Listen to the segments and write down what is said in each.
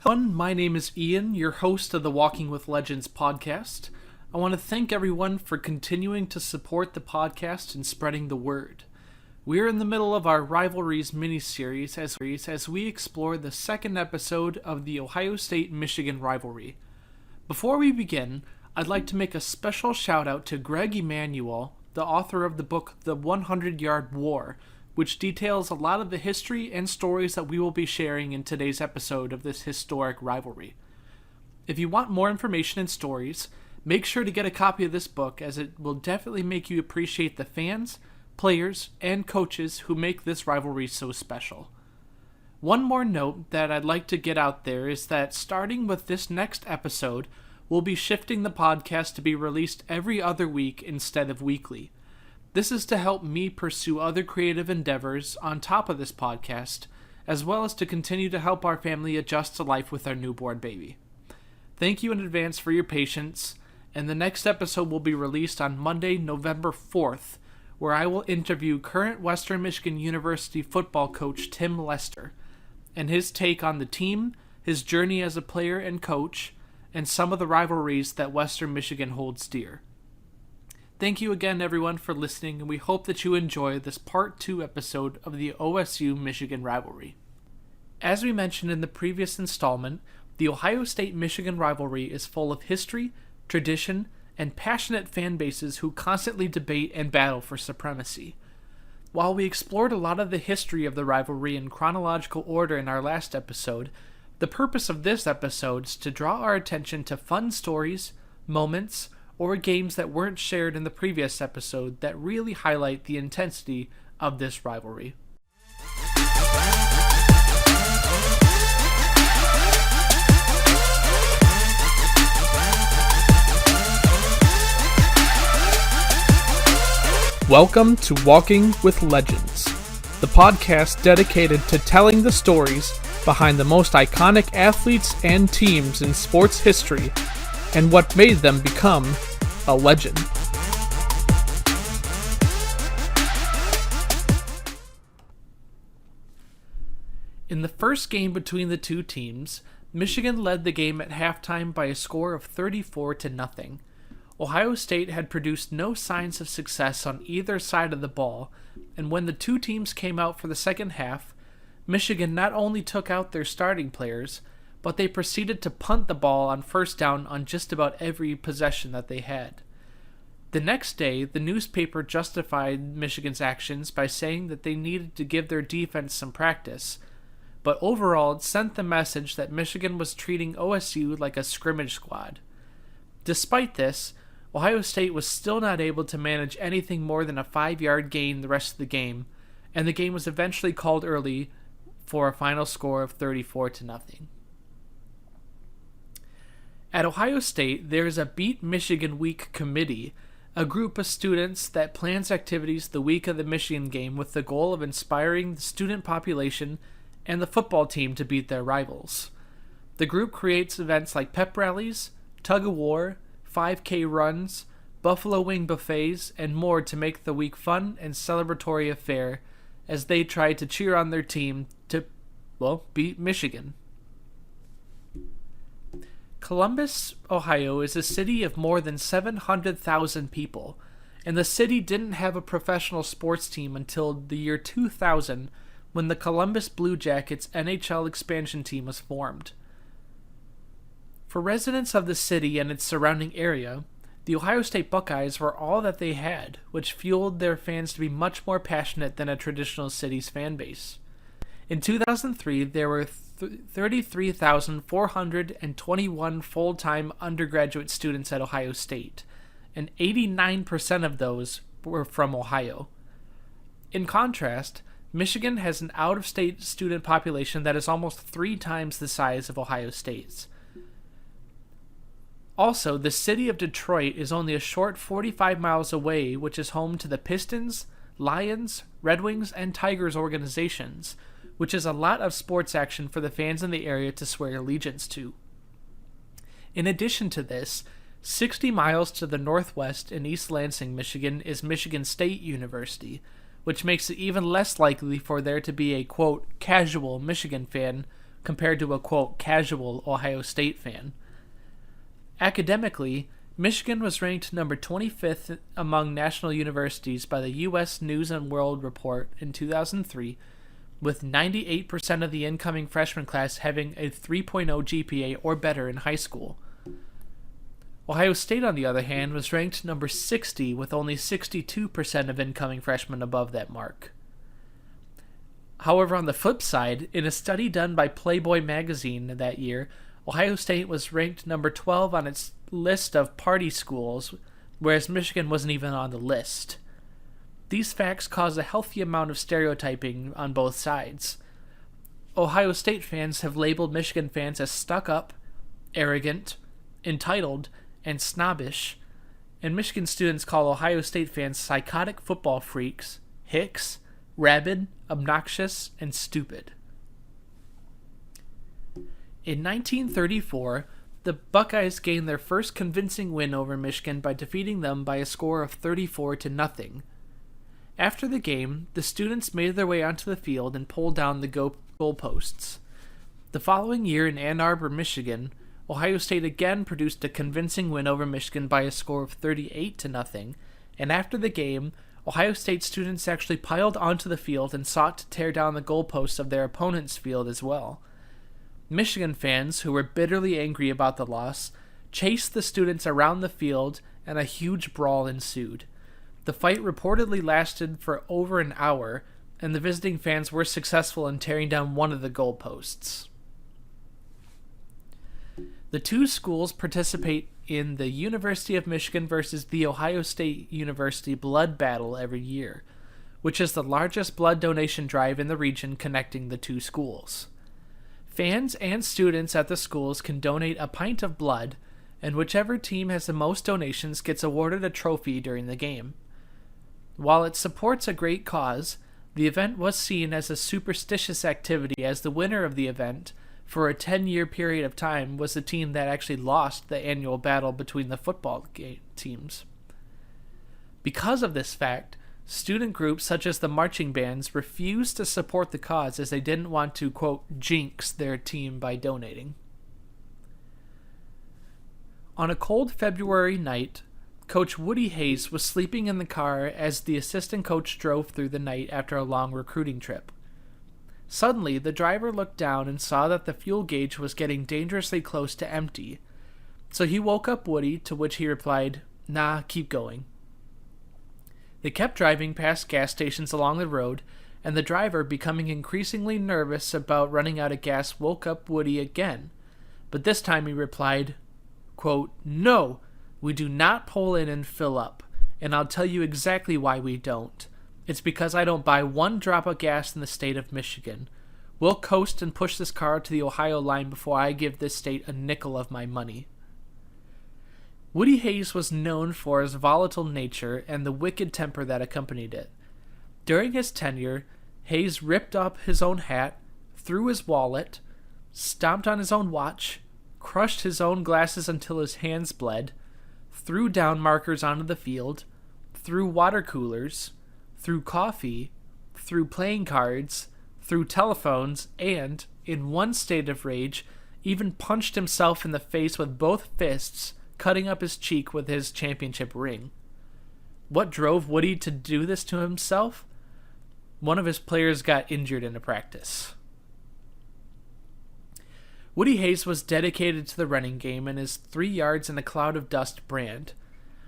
My name is Ian, your host of the Walking with Legends podcast. I want to thank everyone for continuing to support the podcast and spreading the word. We're in the middle of our Rivalries mini-series as we explore the second episode of the Ohio State-Michigan rivalry. Before we begin, I'd like to make a special shout out to Greg Emmanuel, the author of the book The 100-Yard War, which details a lot of the history and stories that we will be sharing in today's episode of this historic rivalry. If you want more information and stories, make sure to get a copy of this book, as it will definitely make you appreciate the fans, players, and coaches who make this rivalry so special. One more note that I'd like to get out there is that starting with this next episode, we'll be shifting the podcast to be released every other week instead of weekly. This is to help me pursue other creative endeavors on top of this podcast, as well as to continue to help our family adjust to life with our newborn baby. Thank you in advance for your patience, and the next episode will be released on Monday, November 4th, where I will interview current Western Michigan University football coach Tim Lester, and his take on the team, his journey as a player and coach, and some of the rivalries that Western Michigan holds dear. Thank you again, everyone, for listening, and we hope that you enjoy this Part 2 episode of the OSU-Michigan rivalry. As we mentioned in the previous installment, the Ohio State-Michigan rivalry is full of history, tradition, and passionate fan bases who constantly debate and battle for supremacy. While we explored a lot of the history of the rivalry in chronological order in our last episode, the purpose of this episode is to draw our attention to fun stories, moments, or games that weren't shared in the previous episode that really highlight the intensity of this rivalry. Welcome to Walking with Legends, the podcast dedicated to telling the stories behind the most iconic athletes and teams in sports history and what made them become a legend. In the first game between the two teams, Michigan led the game at halftime by a score of 34-0. Ohio State had produced no signs of success on either side of the ball, and when the two teams came out for the second half, Michigan not only took out their starting players, but they proceeded to punt the ball on first down on just about every possession that they had. The next day, the newspaper justified Michigan's actions by saying that they needed to give their defense some practice, but overall it sent the message that Michigan was treating OSU like a scrimmage squad. Despite this, Ohio State was still not able to manage anything more than a 5-yard gain the rest of the game, and the game was eventually called early for a final score of 34-0. At Ohio State, there is a Beat Michigan Week committee, a group of students that plans activities the week of the Michigan game with the goal of inspiring the student population and the football team to beat their rivals. The group creates events like pep rallies, tug-of-war, 5K runs, buffalo wing buffets, and more to make the week fun and celebratory affair as they try to cheer on their team to, beat Michigan. Columbus, Ohio is a city of more than 700,000 people, and the city didn't have a professional sports team until the year 2000, when the Columbus Blue Jackets NHL expansion team was formed. For residents of the city and its surrounding area, the Ohio State Buckeyes were all that they had, which fueled their fans to be much more passionate than a traditional city's fan base. In 2003, there were 33,421 full-time undergraduate students at Ohio State, and 89% of those were from Ohio. In contrast, Michigan has an out-of-state student population that is almost 3 times the size of Ohio State's. Also, the city of Detroit is only a short 45 miles away, which is home to the Pistons, Lions, Red Wings, and Tigers organizations, which is a lot of sports action for the fans in the area to swear allegiance to. In addition to this, 60 miles to the northwest in East Lansing, Michigan, is Michigan State University, which makes it even less likely for there to be a, quote, casual Michigan fan compared to a, quote, casual Ohio State fan. Academically, Michigan was ranked number 25th among national universities by the U.S. News and World Report in 2003, with 98% of the incoming freshman class having a 3.0 GPA or better in high school. Ohio State, on the other hand, was ranked number 60 with only 62% of incoming freshmen above that mark. However, on the flip side, in a study done by Playboy magazine that year, Ohio State was ranked number 12 on its list of party schools, whereas Michigan wasn't even on the list. These facts cause a healthy amount of stereotyping on both sides. Ohio State fans have labeled Michigan fans as stuck-up, arrogant, entitled, and snobbish, and Michigan students call Ohio State fans psychotic football freaks, hicks, rabid, obnoxious, and stupid. In 1934, the Buckeyes gained their first convincing win over Michigan by defeating them by a score of 34-0. After the game, the students made their way onto the field and pulled down the goalposts. The following year in Ann Arbor, Michigan, Ohio State again produced a convincing win over Michigan by a score of 38-0, and after the game, Ohio State students actually piled onto the field and sought to tear down the goalposts of their opponent's field as well. Michigan fans, who were bitterly angry about the loss, chased the students around the field, and a huge brawl ensued. The fight reportedly lasted for over an hour, and the visiting fans were successful in tearing down one of the goalposts. The two schools participate in the University of Michigan versus the Ohio State University blood battle every year, which is the largest blood donation drive in the region connecting the two schools. Fans and students at the schools can donate a pint of blood, and whichever team has the most donations gets awarded a trophy during the game. While it supports a great cause, the event was seen as a superstitious activity, as the winner of the event, for a 10-year period of time, was the team that actually lost the annual battle between the football teams. Because of this fact, student groups such as the marching bands refused to support the cause, as they didn't want to, quote, jinx their team by donating. On a cold February night, Coach Woody Hayes was sleeping in the car as the assistant coach drove through the night after a long recruiting trip. Suddenly, the driver looked down and saw that the fuel gauge was getting dangerously close to empty. So he woke up Woody, to which he replied, "Nah, keep going." They kept driving past gas stations along the road, and the driver, becoming increasingly nervous about running out of gas, woke up Woody again. But this time he replied, quote, "No, we do not pull in and fill up, and I'll tell you exactly why we don't. It's because I don't buy one drop of gas in the state of Michigan. We'll coast and push this car to the Ohio line before I give this state a nickel of my money." Woody Hayes was known for his volatile nature and the wicked temper that accompanied it. During his tenure, Hayes ripped up his own hat, threw his wallet, stomped on his own watch, crushed his own glasses until his hands bled, threw down markers onto the field, threw water coolers, threw coffee, threw playing cards, threw telephones, and, in one state of rage, even punched himself in the face with both fists, cutting up his cheek with his championship ring. What drove Woody to do this to himself? One of his players got injured in a practice. Woody Hayes was dedicated to the running game and his 3 yards in a cloud of dust brand.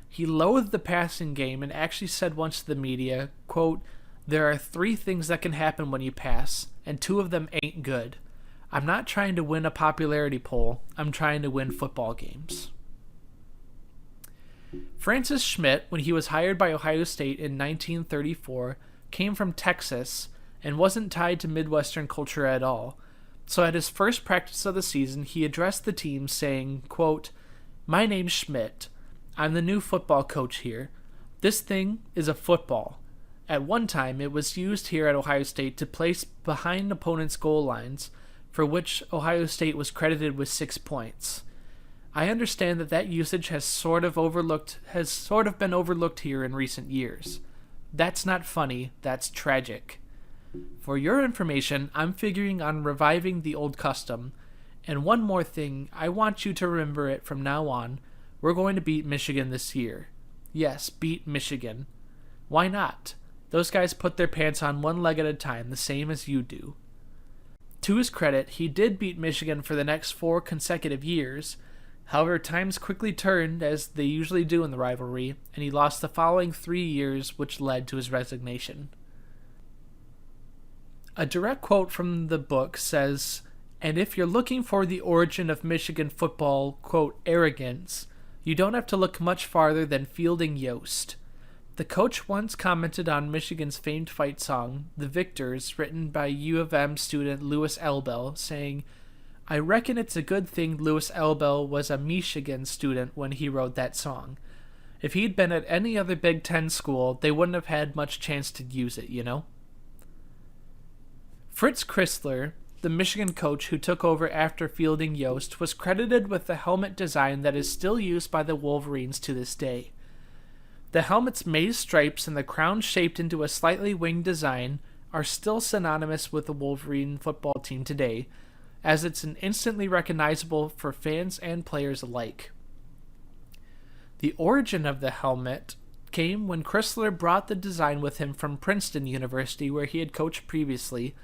He loathed the passing game and actually said once to the media, quote, "There are 3 things that can happen when you pass, and 2 of them ain't good. I'm not trying to win a popularity poll, I'm trying to win football games." Francis Schmidt, when he was hired by Ohio State in 1934, came from Texas and wasn't tied to Midwestern culture at all. So at his first practice of the season, he addressed the team saying, quote, "My name's Schmidt. I'm the new football coach here. This thing is a football. At one time, it was used here at Ohio State to place behind opponents' goal lines, for which Ohio State was credited with 6 points. I understand that usage has sort of been overlooked here in recent years. That's not funny, that's tragic. For your information, I'm figuring on reviving the old custom. And one more thing, I want you to remember it from now on. We're going to beat Michigan this year. Yes, beat Michigan. Why not? Those guys put their pants on one leg at a time, the same as you do. To his credit, he did beat Michigan for the next 4 consecutive years. However, times quickly turned, as they usually do in the rivalry, and he lost the following 3 years, which led to his resignation. A direct quote from the book says, "And if you're looking for the origin of Michigan football, quote, arrogance, you don't have to look much farther than Fielding Yost. The coach once commented on Michigan's famed fight song, The Victors, written by U of M student Louis Elbel, saying, 'I reckon it's a good thing Louis Elbel was a Michigan student when he wrote that song. If he'd been at any other Big Ten school, they wouldn't have had much chance to use it, you know?'" Fritz Chrysler, the Michigan coach who took over after Fielding Yost, was credited with the helmet design that is still used by the Wolverines to this day. The helmet's maize stripes and the crown shaped into a slightly winged design are still synonymous with the Wolverine football team today, as it's instantly recognizable for fans and players alike. The origin of the helmet came when Chrysler brought the design with him from Princeton University, where he had coached previously,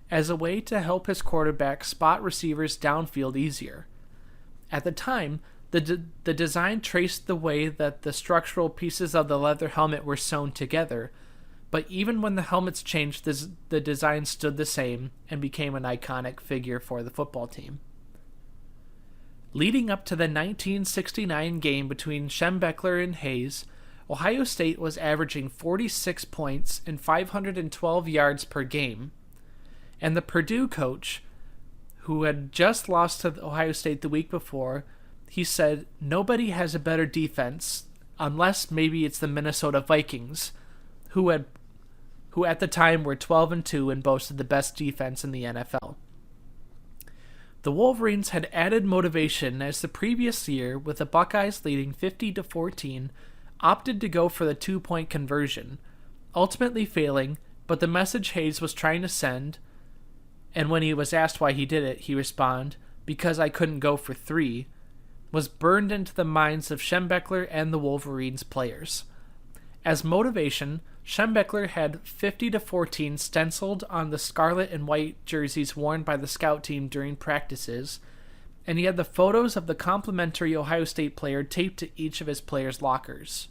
as a way to help his quarterback spot receivers downfield easier. At the time, the design traced the way that the structural pieces of the leather helmet were sewn together, but even when the helmets changed, the design stood the same and became an iconic figure for the football team. Leading up to the 1969 game between Schembechler and Hayes, Ohio State was averaging 46 points and 512 yards per game. And the Purdue coach, who had just lost to Ohio State the week before, he said, "Nobody has a better defense, unless maybe it's the Minnesota Vikings, who at the time were 12-2 and boasted the best defense in the NFL." The Wolverines had added motivation as the previous year, with the Buckeyes leading 50-14, opted to go for the 2-point conversion, ultimately failing, but the message Hayes was trying to send, and when he was asked why he did it, he responded, "Because I couldn't go for 3, was burned into the minds of Schembechler and the Wolverines players. As motivation, Schembechler had 50-14 stenciled on the scarlet and white jerseys worn by the scout team during practices, and he had the photos of the complimentary Ohio State player taped to each of his players' lockers.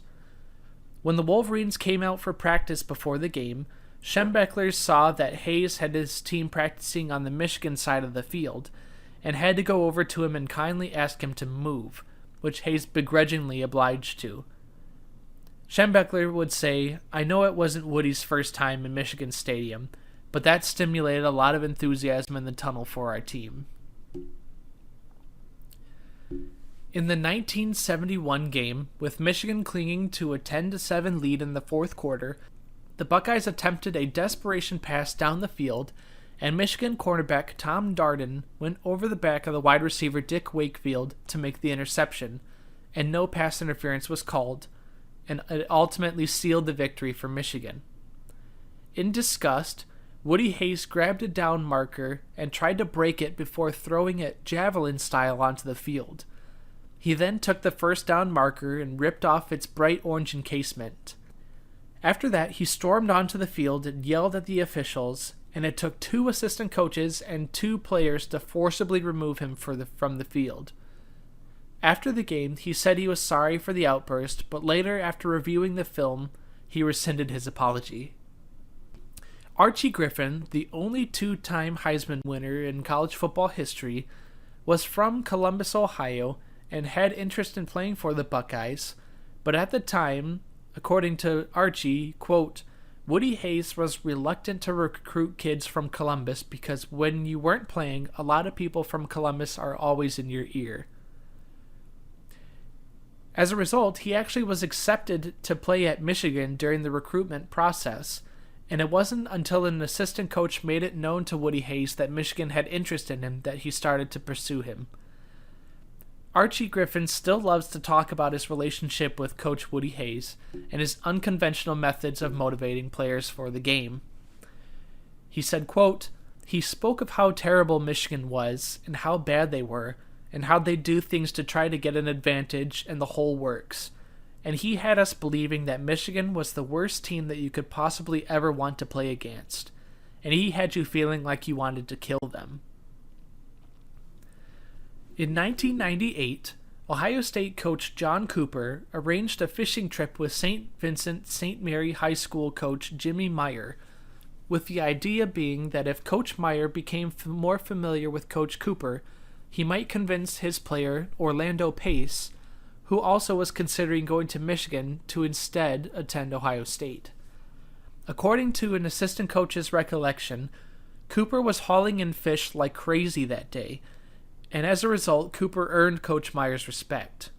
When the Wolverines came out for practice before the game, Schembechler saw that Hayes had his team practicing on the Michigan side of the field, and had to go over to him and kindly ask him to move, which Hayes begrudgingly obliged to. Schembechler would say, "I know it wasn't Woody's first time in Michigan Stadium, but that stimulated a lot of enthusiasm in the tunnel for our team." In the 1971 game, with Michigan clinging to a 10-7 lead in the fourth quarter, the Buckeyes attempted a desperation pass down the field, and Michigan cornerback Tom Darden went over the back of the wide receiver Dick Wakefield to make the interception, and no pass interference was called, and it ultimately sealed the victory for Michigan. In disgust, Woody Hayes grabbed a down marker and tried to break it before throwing it javelin style onto the field. He then took the first down marker and ripped off its bright orange encasement. After that, he stormed onto the field and yelled at the officials, and it took 2 assistant coaches and 2 players to forcibly remove him from the field. After the game, he said he was sorry for the outburst, but later, after reviewing the film, he rescinded his apology. Archie Griffin, the only 2-time Heisman winner in college football history, was from Columbus, Ohio, and had interest in playing for the Buckeyes, but at the time, according to Archie, quote, "Woody Hayes was reluctant to recruit kids from Columbus because when you weren't playing, a lot of people from Columbus are always in your ear." As a result, he actually was accepted to play at Michigan during the recruitment process, and it wasn't until an assistant coach made it known to Woody Hayes that Michigan had interest in him that he started to pursue him. Archie Griffin still loves to talk about his relationship with Coach Woody Hayes and his unconventional methods of motivating players for the game. He said, quote, "He spoke of how terrible Michigan was and how bad they were and how they do things to try to get an advantage and the whole works. And he had us believing that Michigan was the worst team that you could possibly ever want to play against. And he had you feeling like you wanted to kill them." In 1998, Ohio State coach John Cooper arranged a fishing trip with St. Vincent St. Mary High School coach Jimmy Meyer, with the idea being that if Coach Meyer became more familiar with Coach Cooper, he might convince his player, Orlando Pace, who also was considering going to Michigan, to instead attend Ohio State. According to an assistant coach's recollection, Cooper was hauling in fish like crazy that day, and as a result, Cooper earned Coach Meyer's respect.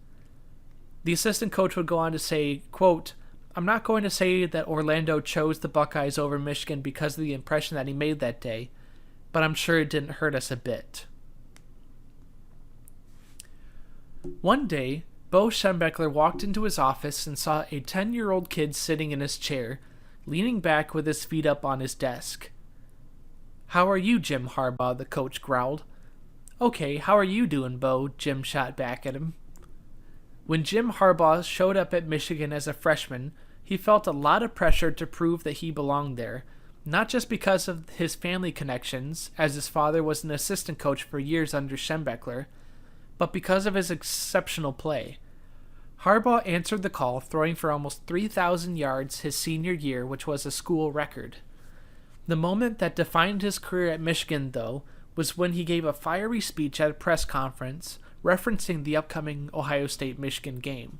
The assistant coach would go on to say, quote, "I'm not going to say that Orlando chose the Buckeyes over Michigan because of the impression that he made that day, but I'm sure it didn't hurt us a bit." One day, Bo Schembechler walked into his office and saw a 10-year-old kid sitting in his chair, leaning back with his feet up on his desk. "How are you, Jim Harbaugh?" the coach growled. "Okay, how are you doing, Bo?" Jim shot back at him. When Jim Harbaugh showed up at Michigan as a freshman, he felt a lot of pressure to prove that he belonged there, not just because of his family connections, as his father was an assistant coach for years under Schembechler, but because of his exceptional play. Harbaugh answered the call, throwing for almost 3,000 yards his senior year, which was a school record. The moment that defined his career at Michigan, though, was when he gave a fiery speech at a press conference referencing the upcoming Ohio State-Michigan game.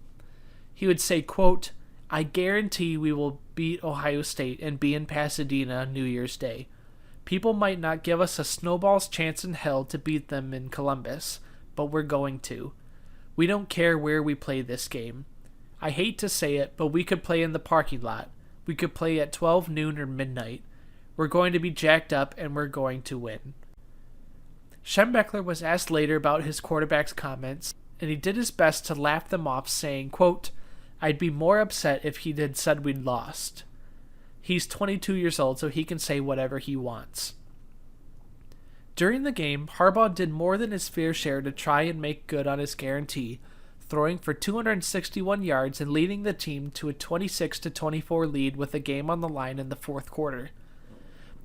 He would say, quote, "I guarantee we will beat Ohio State and be in Pasadena New Year's Day. People might not give us a snowball's chance in hell to beat them in Columbus, but we're going to. We don't care where we play this game. I hate to say it, but we could play in the parking lot. We could play at 12 noon or midnight. We're going to be jacked up and we're going to win." Schembechler was asked later about his quarterback's comments, and he did his best to laugh them off, saying, quote, "I'd be more upset if he had said we'd lost. He's 22 years old, so he can say whatever he wants." During the game, Harbaugh did more than his fair share to try and make good on his guarantee, throwing for 261 yards and leading the team to a 26-24 lead with the game on the line in the fourth quarter.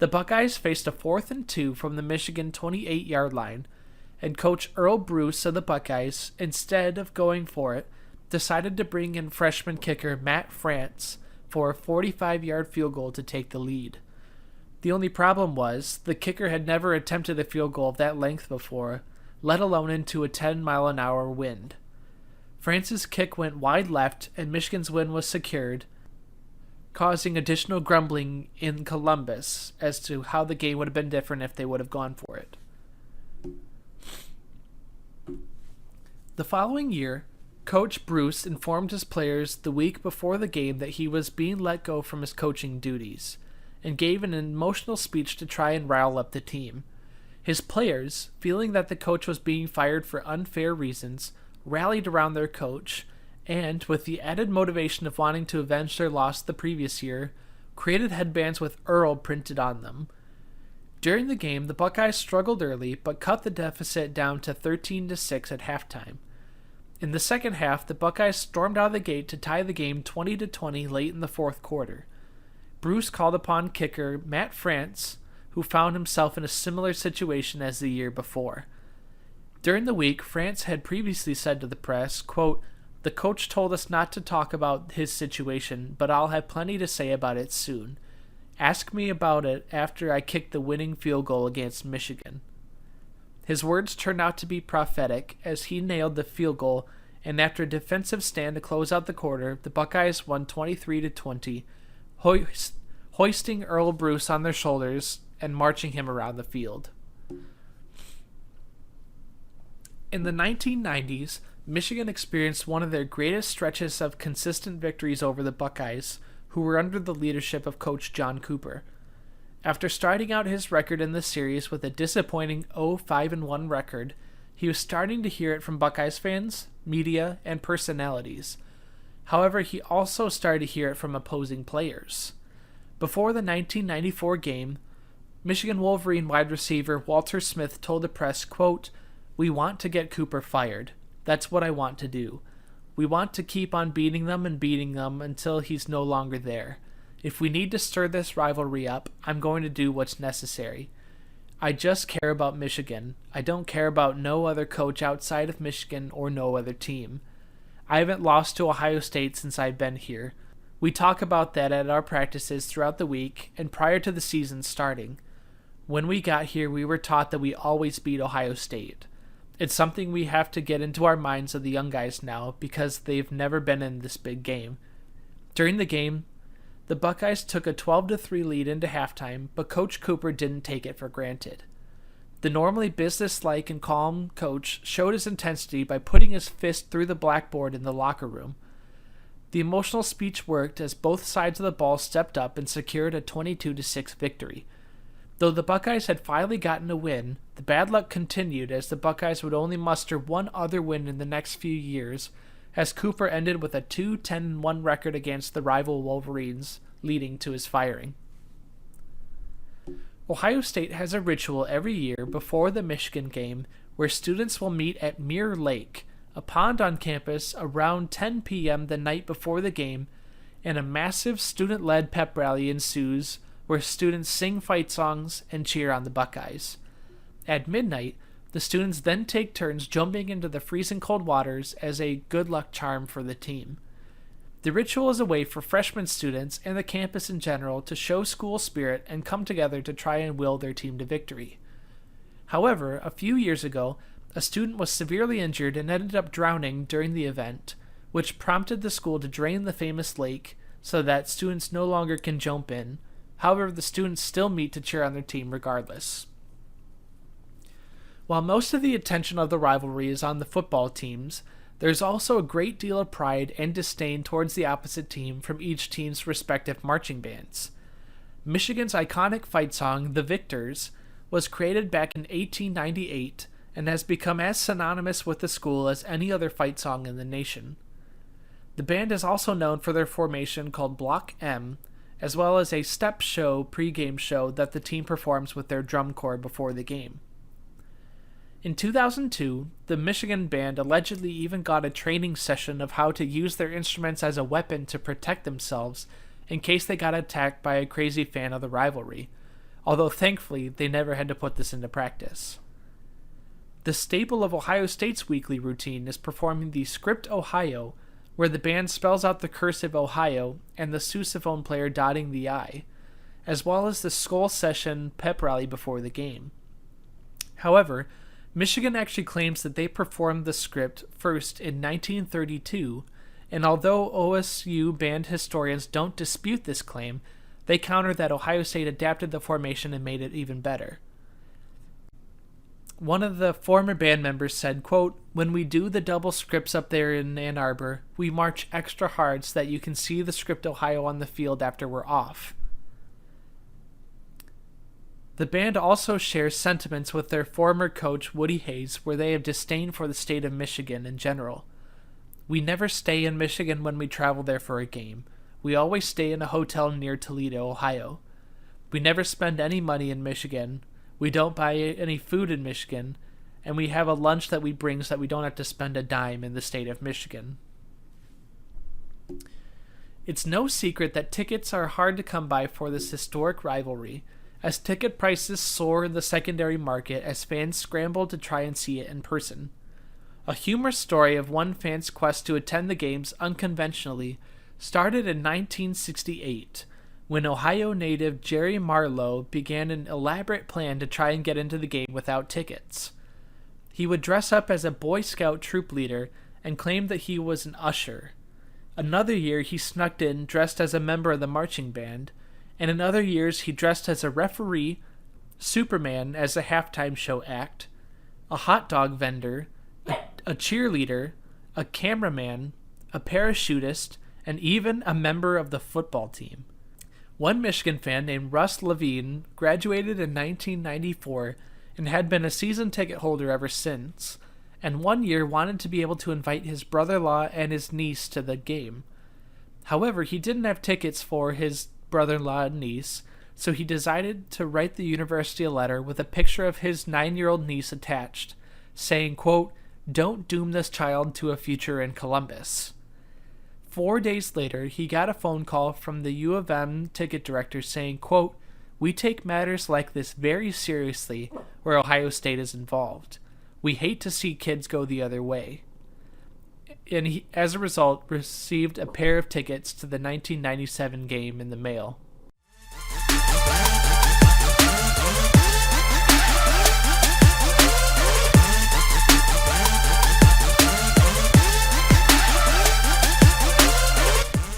The Buckeyes faced a 4th and 2 from the Michigan 28-yard line, and Coach Earl Bruce of the Buckeyes, instead of going for it, decided to bring in freshman kicker Matt France for a 45-yard field goal to take the lead. The only problem was, the kicker had never attempted a field goal of that length before, let alone into a 10-mile-an-hour wind. France's kick went wide left, and Michigan's win was secured, causing additional grumbling in Columbus as to how the game would have been different if they would have gone for it. The following year, Coach Bruce informed his players the week before the game that he was being let go from his coaching duties, and gave an emotional speech to try and rile up the team. His players, feeling that the coach was being fired for unfair reasons, rallied around their coach, and, with the added motivation of wanting to avenge their loss the previous year, created headbands with Earl printed on them. During the game, the Buckeyes struggled early, but cut the deficit down to 13-6 at halftime. In the second half, the Buckeyes stormed out of the gate to tie the game 20-20 late in the fourth quarter. Bruce called upon kicker Matt France, who found himself in a similar situation as the year before. During the week, France had previously said to the press, quote, "The coach told us not to talk about his situation, but I'll have plenty to say about it soon. Ask me about it after I kick the winning field goal against Michigan." His words turned out to be prophetic, as he nailed the field goal, and after a defensive stand to close out the quarter, the Buckeyes won 23-20, hoisting Earl Bruce on their shoulders and marching him around the field. In the 1990s, Michigan experienced one of their greatest stretches of consistent victories over the Buckeyes, who were under the leadership of Coach John Cooper. After starting out his record in the series with a disappointing 0-5-1 record, he was starting to hear it from Buckeyes fans, media, and personalities. However, he also started to hear it from opposing players. Before the 1994 game, Michigan Wolverine wide receiver Walter Smith told the press, quote, "We want to get Cooper fired. That's what I want to do. We want to keep on beating them until he's no longer there. If we need to stir this rivalry up, I'm going to do what's necessary. I just care about Michigan. I don't care about no other coach outside of Michigan or no other team. I haven't lost to Ohio State since I've been here. We talk about that at our practices throughout the week and prior to the season starting. When we got here, we were taught that we always beat Ohio State. It's something we have to get into our minds of the young guys now because they've never been in this big game." During the game, the Buckeyes took a 12-3 lead into halftime, but Coach Cooper didn't take it for granted. The normally businesslike and calm coach showed his intensity by putting his fist through the blackboard in the locker room. The emotional speech worked as both sides of the ball stepped up and secured a 22-6 victory. Though the Buckeyes had finally gotten a win, the bad luck continued as the Buckeyes would only muster one other win in the next few years, as Cooper ended with a 2-10-1 record against the rival Wolverines, leading to his firing. Ohio State has a ritual every year before the Michigan game where students will meet at Mirror Lake, a pond on campus, around 10 p.m. the night before the game, and a massive student-led pep rally ensues where students sing fight songs and cheer on the Buckeyes. At midnight, the students then take turns jumping into the freezing cold waters as a good luck charm for the team. The ritual is a way for freshman students and the campus in general to show school spirit and come together to try and will their team to victory. However, a few years ago, a student was severely injured and ended up drowning during the event, which prompted the school to drain the famous lake so that students no longer can jump in. However, the students still meet to cheer on their team regardless. While most of the attention of the rivalry is on the football teams, there's also a great deal of pride and disdain towards the opposite team from each team's respective marching bands. Michigan's iconic fight song, "The Victors," was created back in 1898 and has become as synonymous with the school as any other fight song in the nation. The band is also known for their formation called Block M, as well as a step show pregame show that the team performs with their drum corps before the game. In 2002, the Michigan band allegedly even got a training session of how to use their instruments as a weapon to protect themselves in case they got attacked by a crazy fan of the rivalry, although thankfully they never had to put this into practice. The staple of Ohio State's weekly routine is performing the Script Ohio, where the band spells out the cursive Ohio and the sousaphone player dotting the I, as well as the Skull Session pep rally before the game. However, Michigan actually claims that they performed the script first in 1932, and although OSU band historians don't dispute this claim, they counter that Ohio State adapted the formation and made it even better. One of the former band members said, quote, "When we do the double scripts up there in Ann Arbor, we march extra hard so that you can see the Script Ohio on the field after we're off." The band also shares sentiments with their former coach, Woody Hayes, where they have disdain for the state of Michigan in general. "We never stay in Michigan when we travel there for a game. We always stay in a hotel near Toledo, Ohio. We never spend any money in Michigan. We don't buy any food in Michigan, and we have a lunch that we bring so that we don't have to spend a dime in the state of Michigan." It's no secret that tickets are hard to come by for this historic rivalry, as ticket prices soar in the secondary market as fans scramble to try and see it in person. A humorous story of one fan's quest to attend the games unconventionally started in 1968, when Ohio native Jerry Marlowe began an elaborate plan to try and get into the game without tickets. He would dress up as a Boy Scout troop leader and claimed that he was an usher. Another year he snuck in dressed as a member of the marching band, and in other years he dressed as a referee, Superman as a halftime show act, a hot dog vendor, a cheerleader, a cameraman, a parachutist, and even a member of the football team. One Michigan fan named Russ Levine graduated in 1994 and had been a season ticket holder ever since, and one year wanted to be able to invite his brother-in-law and his niece to the game. However, he didn't have tickets for his brother-in-law and niece, so he decided to write the university a letter with a picture of his 9-year-old niece attached, saying, quote, "Don't doom this child to a future in Columbus." 4 days later, he got a phone call from the U of M ticket director saying, quote, "We take matters like this very seriously where Ohio State is involved. We hate to see kids go the other way." And he, as a result, received a pair of tickets to the 1997 game in the mail.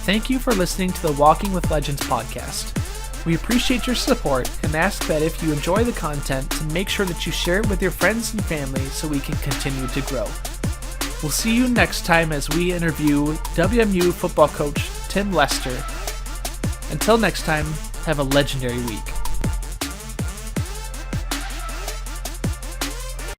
Thank you for listening to the Walking with Legends podcast. We appreciate your support and ask that if you enjoy the content, to make sure that you share it with your friends and family so we can continue to grow. We'll see you next time as we interview WMU football coach Tim Lester. Until next time, have a legendary week.